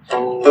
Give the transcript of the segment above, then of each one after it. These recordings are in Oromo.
Oromia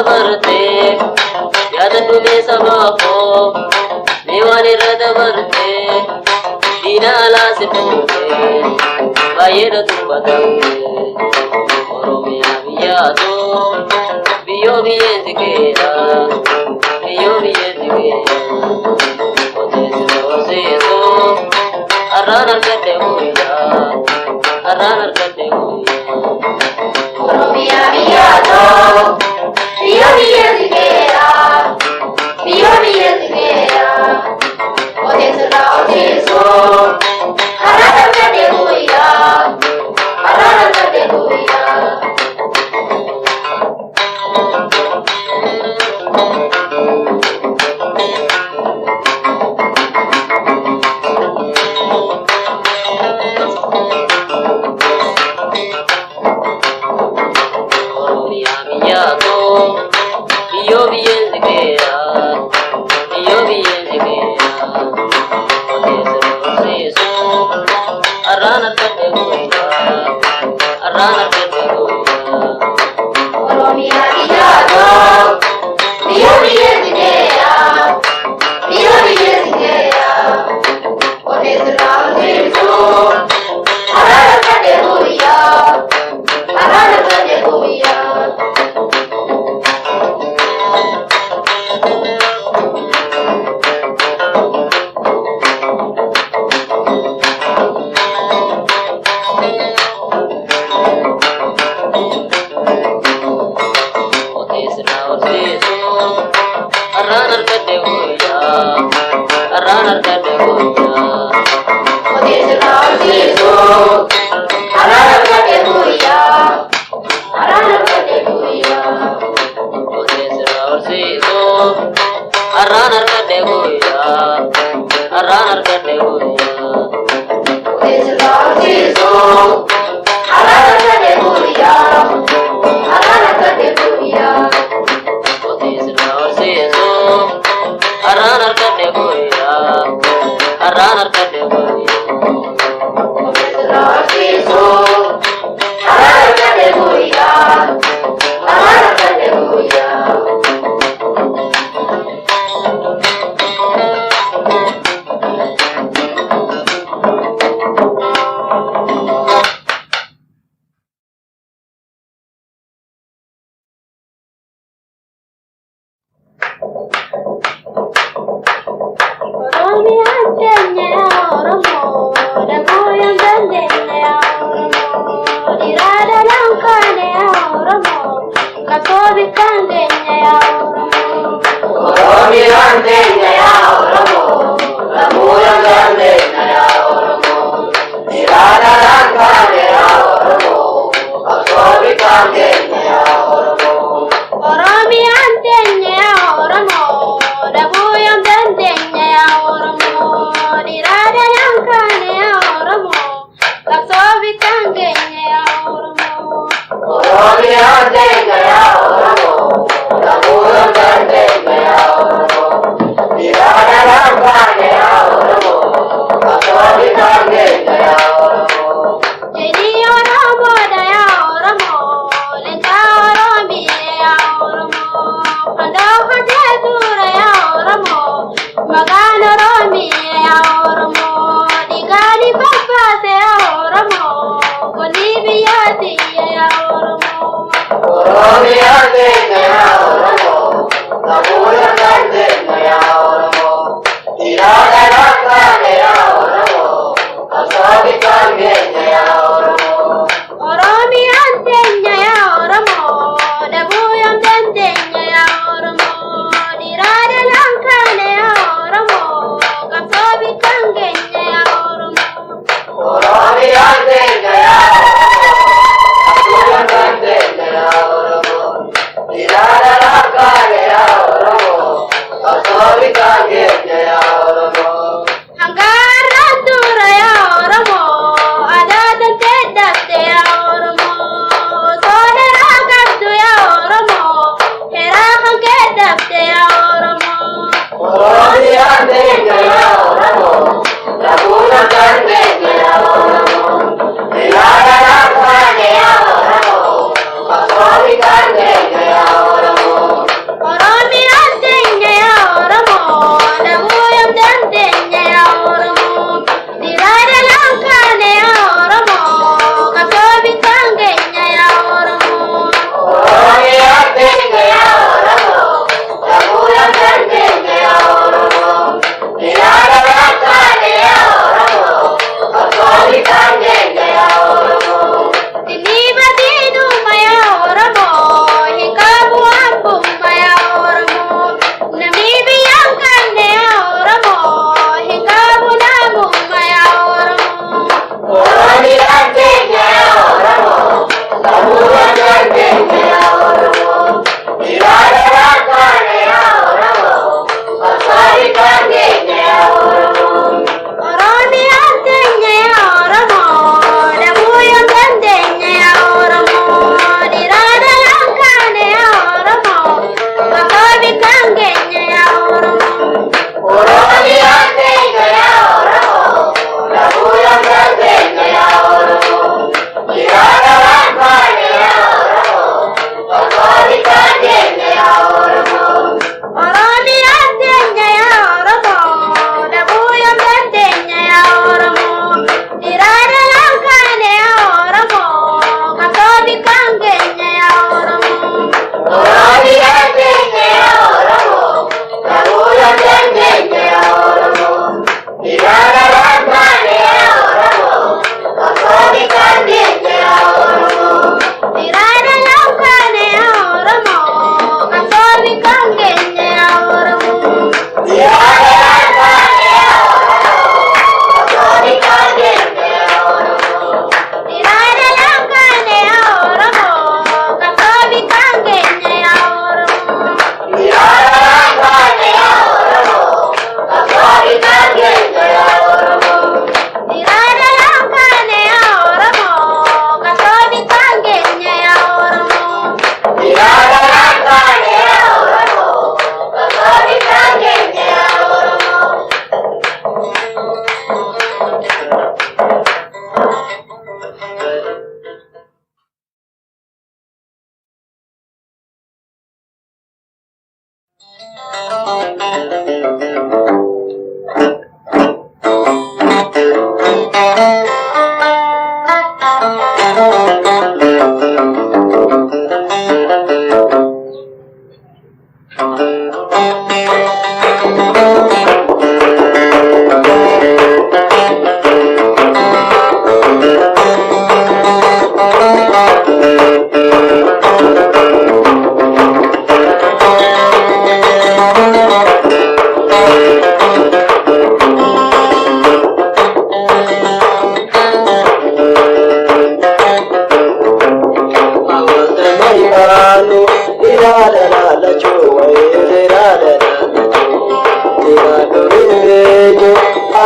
Radhavarte, Yadatume Sabako, Mivani Radhavarte, Dinala Sepute, Vayera Tupadamte, Oromia Viato, Vio Vientikera, Vio Vientikera, Oteso, Arana Kate Huya, Arana Kate Huya. Oromia Viato, Vio Vientikera, Vio Vientikera, Oteso, Arana Kate Huya, Arana Kate Huya.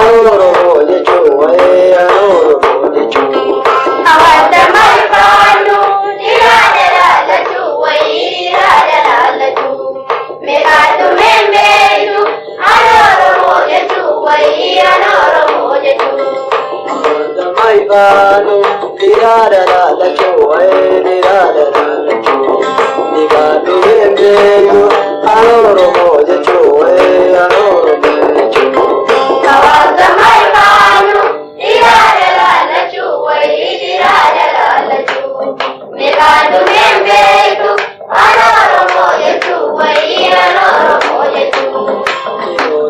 anoro moja chuwa anoro moja chuwa awata mai panu dirada la chuwai dirada la chu me atu me meju anoro moja chuwai anoro moja chu awata mai panu dirada la chuwa dirada la chu me atu me meju anoro moja chuwa anoro moja chu awata mai panu dirada la chuwai dirada la chu me atu me meju anoro moja chuwai anoro moja chu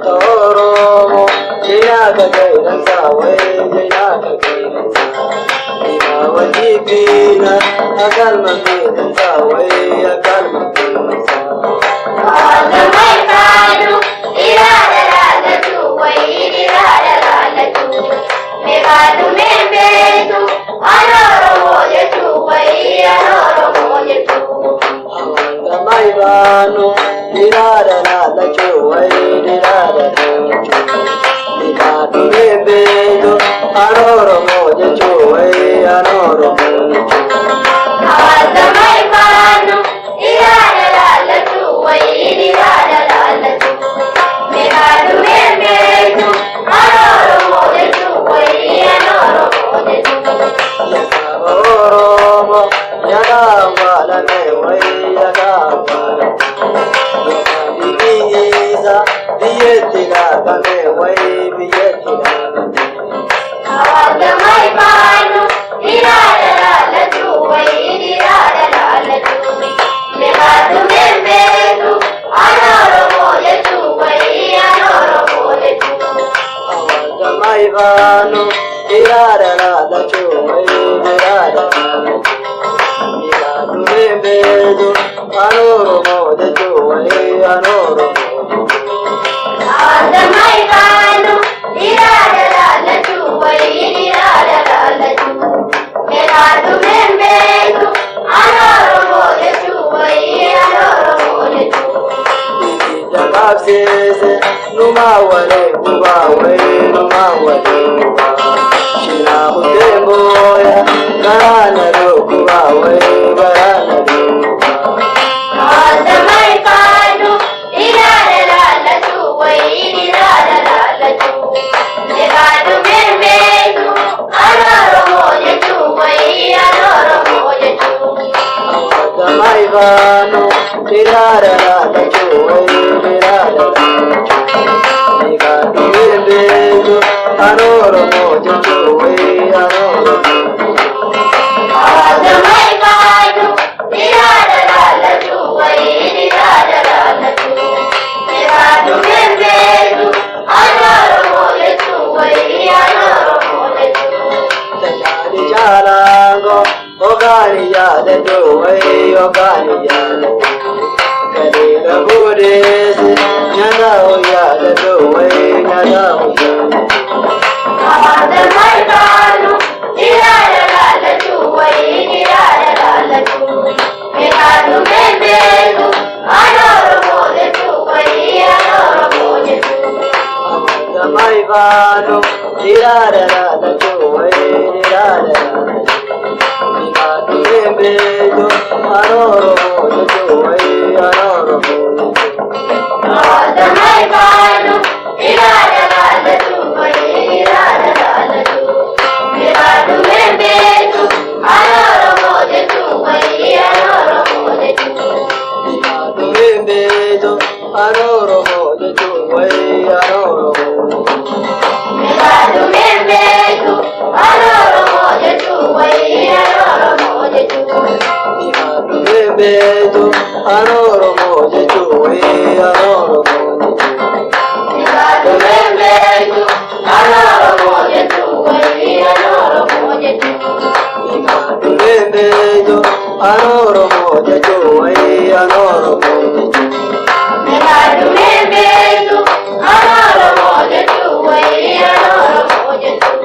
Toromo, Jayaka Kairan Sawe, Jayaka Kairan Sawe, Wajibina, Akal Makiran Sawe, Akal Makiran Sawe. awata mai panu dirada la chuwai dirada la chu me atu me meju anoro moja chuwai anoro moja chu Awanda Maivano, Nirada Nada Chuwe, Nirada Nada Chuwe. Niradu Nembedo, Anoro Moja Chuwe, Anoro Moja Chuwe. awata mai panu dirada la chuwai dirada la chu me atu me meju anoro moja chuwai anoro moja chu Yakavoromo, Yakavara Mewe, Yakavara. Yakaviriza, Vietiraga Mewe, Vietiraga Mewe. awata mai panu dirada la chuwai dirada la chu me atu me meju anoro moja chuwai anoro moja chu Awanda Maivano, Nirada Nada Chuwe, Nirada Nada Chuwe. Niradu Nembedo, Anoro Moja Chuwe, Anoro Moja Chuwe. awata mai panu dirada la chuwai dirada la chu me atu me meju anoro moja chuwai anoro moja chu Jakabsese, Numawale Kubawe, Numawale Kubawe. Shina Utemboya, Garana Kubawe, Garana Kubawe. awata mai panu dirada la chuwai dirada la chu me atu me meju anoro moja chuwai anoro moja chu Awata Maivano, Nirada Nada Chuwe, Nirada Nada Chuwe. Nigadu Nembedo, Anoro Moja Chuwe, Anoro Moja Chuwe. awata mai panu dirada la chuwai dirada la chu me atu me meju anoro moja chuwai anoro moja chu Tajani Jalango, Ogani Yada Chuwe, Ogani Yada Chuwe. Kaliga Budesi, Nyana Yada Chuwe, Nyana Yada Chuwe. awata mai panu dirada la chuwai dirada la chu me atu me meju anoro moja chuwai anoro moja chu Awata Maivano, Nirada Nada Chuwe, Nirada Nada Chuwe. Nigadu Nembedo, Anoro Moja Chuwe, Anoro Moja Chuwe. awata mai panu dirada la chuwai dirada la chu me atu me meju anoro moja chuwai anoro moja chu Nigadu Nembedo, Anoro Moja Chuwe, Anoro Moja Chuwe. me atu me meju anoro moja chuwai anoro moja chu Nigadu Nembedo, Anoro Moja Chuwe, Anoro Moja Chuwe. me atu me meju anoro moja chuwai anoro moja chu Nigadu Nembedo, Anoro Moja Chuwe, Anoro Moja Chuwe. me atu me meju anoro moja chuwai anoro moja chu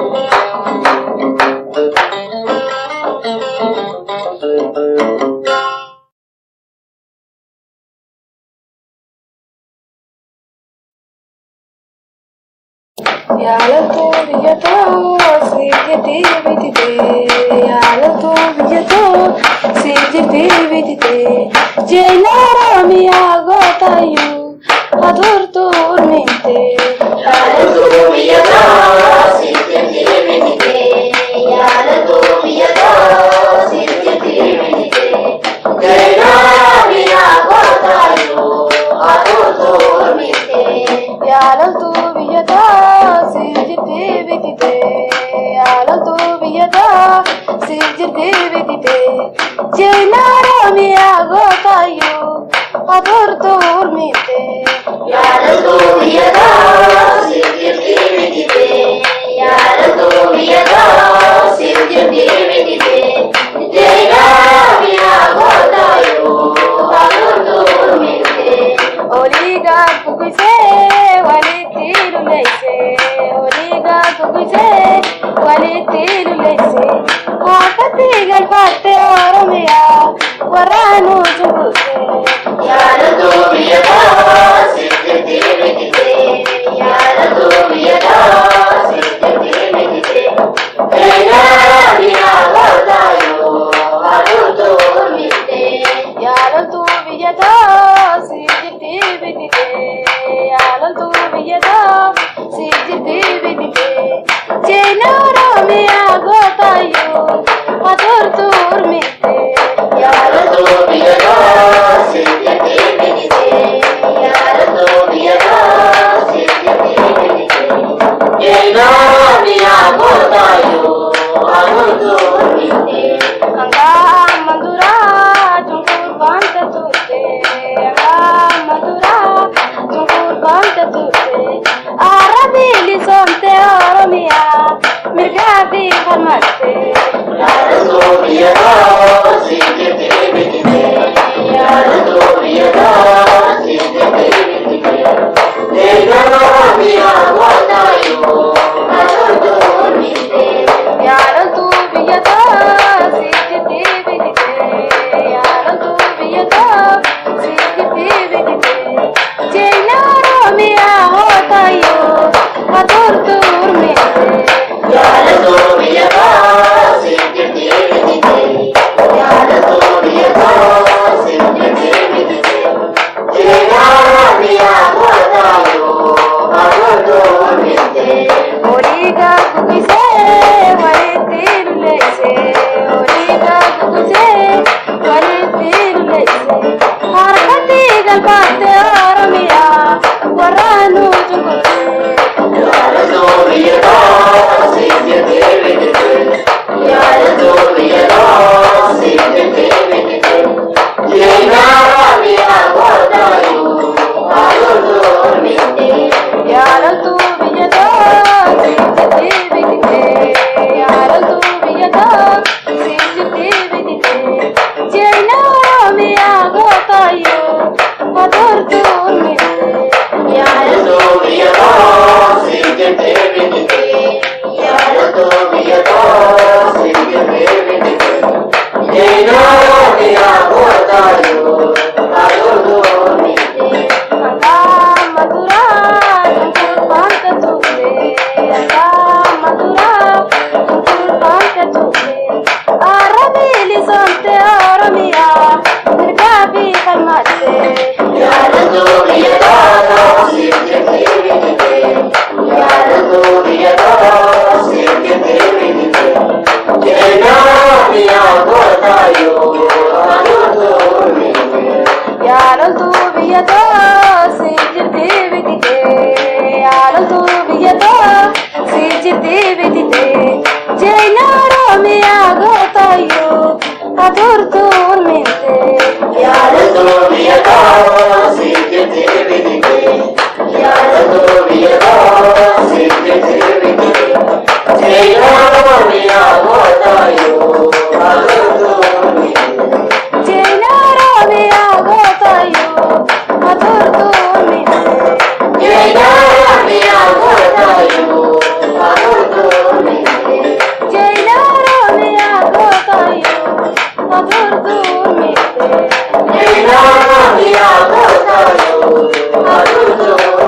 Adurdu